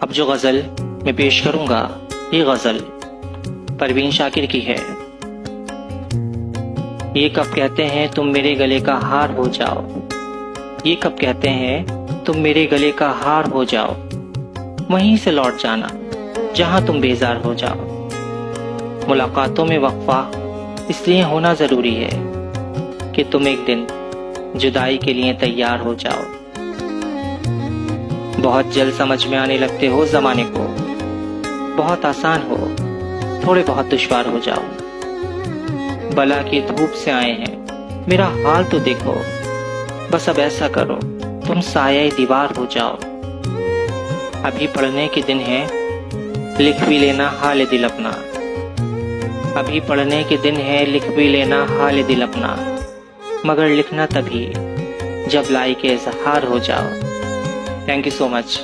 अब जो गज़ल मैं पेश करूंगा ये गज़ल परवीन शाकिर की है। ये कब कहते हैं तुम मेरे गले का हार हो जाओ, ये कब कहते हैं तुम मेरे गले का हार हो जाओ, वहीं से लौट जाना जहां तुम बेजार हो जाओ। मुलाकातों में वक्फा इसलिए होना ज़रूरी है कि तुम एक दिन जुदाई के लिए तैयार हो जाओ। बहुत जल्द समझ में आने लगते हो ज़माने को, बहुत आसान हो थोड़े बहुत दुश्वार हो जाओ। बला की धूप से आए हैं मेरा हाल तो देखो, बस अब ऐसा करो तुम साये दीवार हो जाओ। अभी पढ़ने के दिन है लिख भी लेना हाल दिल अपना, अभी पढ़ने के दिन है लिख भी लेना हाल दिल अपना, मगर लिखना तभी जब लाइक इज़हार हो जाओ। Thank you so much.